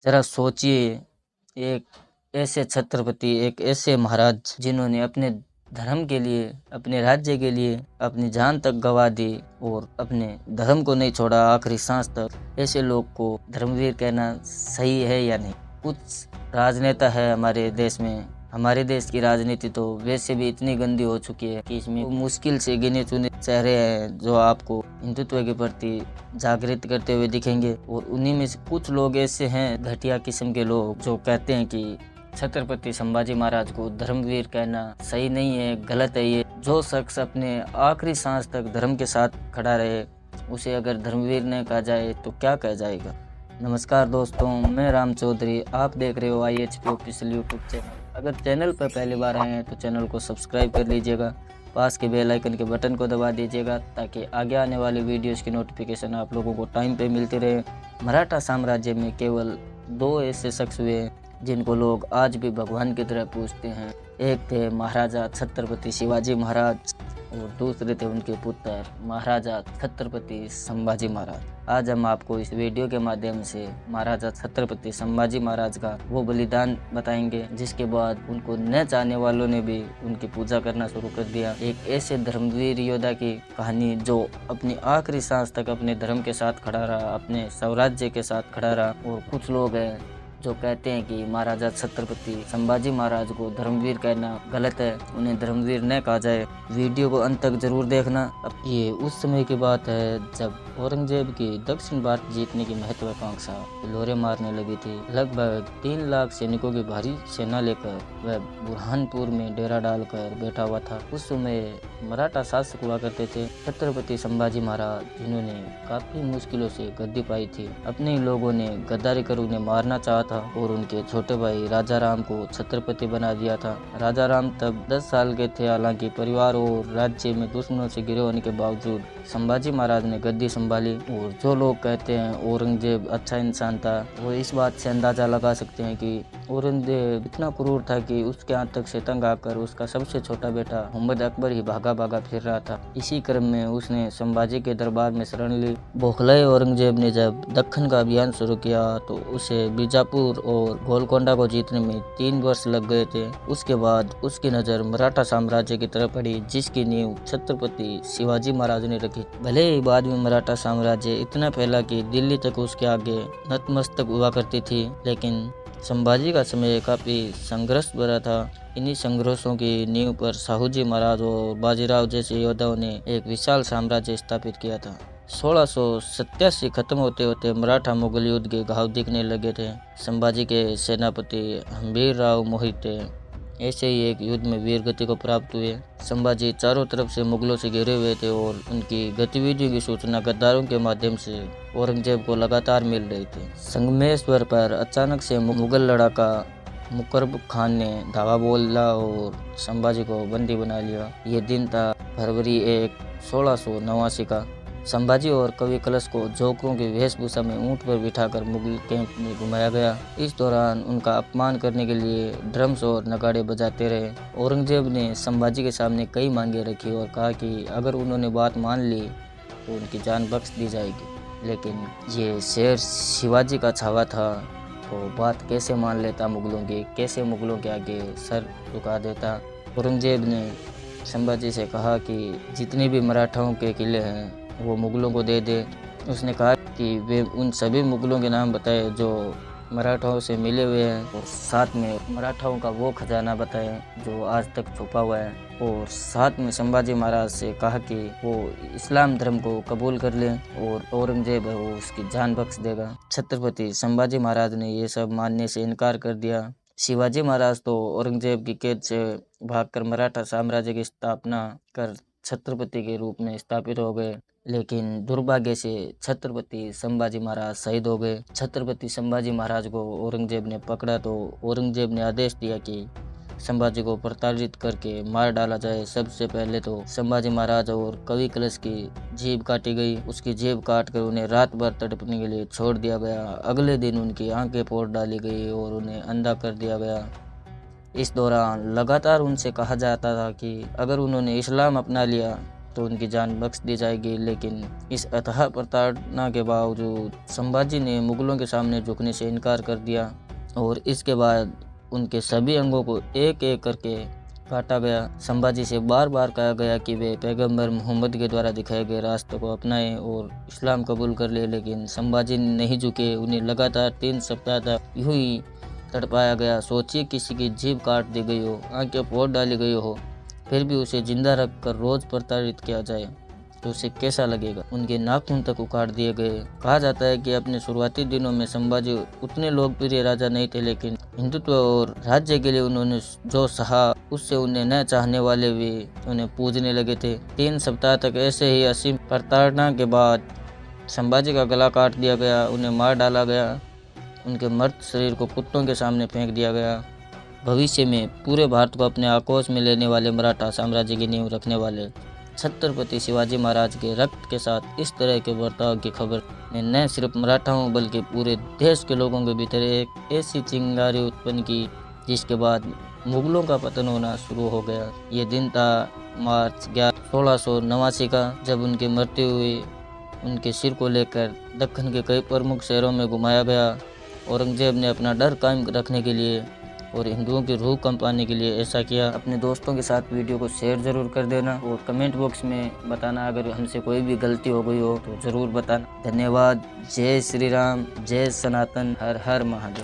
जरा सोचिए, एक ऐसे छत्रपति, एक ऐसे महाराज जिन्होंने अपने धर्म के लिए, अपने राज्य के लिए अपनी जान तक गंवा दी और अपने धर्म को नहीं छोड़ा आखिरी सांस तक। ऐसे लोग को धर्मवीर कहना सही है या नहीं? कुछ राजनेता है हमारे देश में। हमारे देश की राजनीति तो वैसे भी इतनी गंदी हो चुकी है कि इसमें मुश्किल से गिने चुने चेहरे हैं जो आपको हिंदुत्व के प्रति जागृत करते हुए दिखेंगे, और उन्हीं में से कुछ लोग ऐसे हैं घटिया किस्म के लोग जो कहते हैं कि छत्रपति संभाजी महाराज को धर्मवीर कहना सही नहीं है, गलत है। ये जो शख्स अपने आखिरी सांस तक धर्म के साथ खड़ा रहे, उसे अगर धर्मवीर न कहा जाए तो क्या कहा जाएगा। नमस्कार दोस्तों, मैं राम चौधरी, आप देख रहे हो IHP ऑफिशियल यूट्यूब चैनल। अगर चैनल पर पहली बार आए हैं तो चैनल को सब्सक्राइब कर लीजिएगा, पास के बेल आइकन के बटन को दबा दीजिएगा ताकि आगे आने वाले वीडियोस की नोटिफिकेशन आप लोगों को टाइम पे मिलती रहे। मराठा साम्राज्य में केवल दो ऐसे शख्स हुए जिनको लोग आज भी भगवान की तरह पूजते हैं। एक थे महाराजा छत्रपति शिवाजी महाराज और दूसरे थे उनके पुत्र महाराजा छत्रपति संभाजी महाराज। आज हम आपको इस वीडियो के माध्यम से महाराजा छत्रपति संभाजी महाराज का वो बलिदान बताएंगे जिसके बाद उनको न चाहने वालों ने भी उनकी पूजा करना शुरू कर दिया। एक ऐसे धर्मवीर योद्धा की कहानी जो अपनी आखिरी सांस तक अपने धर्म के साथ खड़ा रहा, अपने स्वराज्य के साथ खड़ा रहा। और कुछ लोग हैं जो कहते हैं कि महाराजा छत्रपति संभाजी महाराज को धर्मवीर कहना गलत है, उन्हें धर्मवीर न कहा जाए। वीडियो को अंत तक जरूर देखना। अब ये उस समय की बात है जब औरंगजेब की दक्षिण भारत जीतने की महत्वाकांक्षा लोरे मारने लगी थी। लगभग 3 लाख सैनिकों की भारी सेना लेकर वह बुरहानपुर में डेरा डालकर बैठा हुआ था। उस समय मराठा शासक हुआ करते थे छत्रपति संभाजी महाराज, जिन्होंने काफी मुश्किलों से गद्दी पाई थी। अपने ही लोगों ने गद्दारी कर उन्हें मारना चाहा था और उनके छोटे भाई राजा राम को छत्रपति बना दिया था। राजा राम तब 10 साल के थे। हालांकि परिवार और राज्य में दुश्मनों से घिरे होने के बावजूद संभाजी महाराज ने गद्दी संभाली। और जो लोग कहते हैं औरंगजेब अच्छा इंसान था, वो इस बात से अंदाजा लगा सकते हैं कि औरंगजेब इतना क्रूर था कि उसके हाथ तक से तंग आकर उसका सबसे छोटा बेटा मोहम्मद अकबर ही भागा भागा फिर रहा था। इसी क्रम में उसने संभाजी के दरबार में शरण ली। बौखलाए औरंगजेब ने जब दक्कन का अभियान शुरू किया तो उसे बीजापुर और गोलकोंडा को जीतने में 3 वर्ष लग गए थे। उसके बाद उसकी नज़र मराठा साम्राज्य की तरफ पड़ी, जिसकी नींव छत्रपति शिवाजी महाराज ने रखी। भले ही बाद में मराठा साम्राज्य इतना फैला कि दिल्ली तक उसके आगे नतमस्तक हुआ करती थी, लेकिन संभाजी का समय काफ़ी संघर्ष भरा था। इन्हीं संघर्षों की नींव पर साहूजी महाराज और बाजीराव जैसे योद्धाओं ने एक विशाल साम्राज्य स्थापित किया था। 1687 खत्म होते होते मराठा मुगल युद्ध के घाव दिखने लगे थे। संभाजी के सेनापति हम्बीर राव मोहिते ऐसे ही एक युद्ध में वीर गति को प्राप्त हुए। संभाजी चारों तरफ से मुगलों से घिरे हुए थे और उनकी गतिविधियों की सूचना गद्दारों के माध्यम से औरंगजेब को लगातार मिल रही थी। संगमेश्वर पर अचानक से मुगल लड़ाका मुकरब खान ने धावा बोला और संभाजी को बंदी बना लिया। ये दिन था फरवरी 1, 1689 का। संभाजी और कवि कलश को जोकरों की वेशभूषा में ऊंट पर बिठाकर मुगल कैंप में घुमाया गया। इस दौरान उनका अपमान करने के लिए ड्रम्स और नगाड़े बजाते रहे। औरंगजेब ने संभाजी के सामने कई मांगे रखी और कहा कि अगर उन्होंने बात मान ली तो उनकी जान बख्श दी जाएगी। लेकिन ये शेर शिवाजी का छावा था, तो बात कैसे मान लेता मुगलों की, कैसे मुगलों के आगे सर झुका देता। औरंगजेब ने संभाजी से कहा कि जितने भी मराठाओं के किले हैं वो मुगलों को दे दे। उसने कहा कि वे उन सभी मुगलों के नाम बताए जो मराठाओं से मिले हुए हैं, और साथ में मराठाओं का वो खजाना बताए जो आज तक छुपा हुआ है। और साथ में संभाजी महाराज से कहा कि वो इस्लाम धर्म को कबूल कर लें और औरंगजेब है वो उसकी जान बख्श देगा। छत्रपति संभाजी महाराज ने ये सब मानने से इनकार कर दिया। शिवाजी महाराज तो औरंगजेब की कैद से भागकर मराठा साम्राज्य की स्थापना कर छत्रपति के रूप में स्थापित हो गए, लेकिन दुर्भाग्य से छत्रपति संभाजी महाराज शहीद हो गए। छत्रपति संभाजी महाराज को औरंगजेब ने पकड़ा तो औरंगजेब ने आदेश दिया कि संभाजी को प्रताड़ित करके मार डाला जाए। सबसे पहले तो संभाजी महाराज और कवि कलश की जीभ काटी गई। उसकी जीभ काट कर उन्हें रात भर तड़पने के लिए छोड़ दिया गया। अगले दिन उनकी आंखें फोड़ डाली गई और उन्हें अंधा कर दिया गया। इस दौरान लगातार उनसे कहा जाता था कि अगर उन्होंने इस्लाम अपना लिया तो उनकी जान बख्श दी जाएगी। लेकिन इस अथाह प्रताड़ना के बावजूद संभाजी ने मुगलों के सामने झुकने से इनकार कर दिया और इसके बाद उनके सभी अंगों को एक एक करके काटा गया। संभाजी से बार बार कहा गया कि वे पैगंबर मोहम्मद के द्वारा दिखाए गए रास्ते को अपनाएं और इस्लाम कबूल कर ले, लेकिन संभाजी नहीं झुके। उन्हें लगातार 3 सप्ताह तक यूं ही तड़पाया गया। सोचिए, किसी की जीभ काट दी गई हो, आंखें फोड़ डाली गई हो, फिर भी उसे जिंदा रखकर रोज प्रताड़ित किया जाए तो उसे कैसा लगेगा। उनके नाखून तक उखाड़ दिए गए। कहा जाता है कि अपने शुरुआती दिनों में संभाजी उतने लोकप्रिय राजा नहीं थे, लेकिन हिंदुत्व और राज्य के लिए उन्होंने जो सहा उससे उन्हें न चाहने वाले भी उन्हें पूजने लगे थे। 3 सप्ताह तक ऐसे ही असीम प्रताड़ना के बाद संभाजी का गला काट दिया गया, उन्हें मार डाला गया, उनके मर्द शरीर को कुत्तों के सामने फेंक दिया गया। भविष्य में पूरे भारत को अपने आक्रोश में लेने वाले मराठा साम्राज्य की नींव रखने वाले छत्रपति शिवाजी महाराज के रक्त के साथ इस तरह के बर्ताव की खबर ने न सिर्फ मराठाओं बल्कि पूरे देश के लोगों के भीतर एक ऐसी चिंगारी उत्पन्न की जिसके बाद मुगलों का पतन होना शुरू हो गया। ये दिन था मार्च 1689 का, जब उनकी मृत्यु हुई। उनके सिर को लेकर दक्कन के कई प्रमुख शहरों में घुमाया गया। औरंगजेब ने अपना डर कायम रखने के लिए और हिंदुओं की रूह कंपाने के लिए ऐसा किया। अपने दोस्तों के साथ वीडियो को शेयर ज़रूर कर देना और कमेंट बॉक्स में बताना अगर हमसे कोई भी गलती हो गई हो तो ज़रूर बताना। धन्यवाद। जय श्री राम, जय सनातन, हर हर महादेव।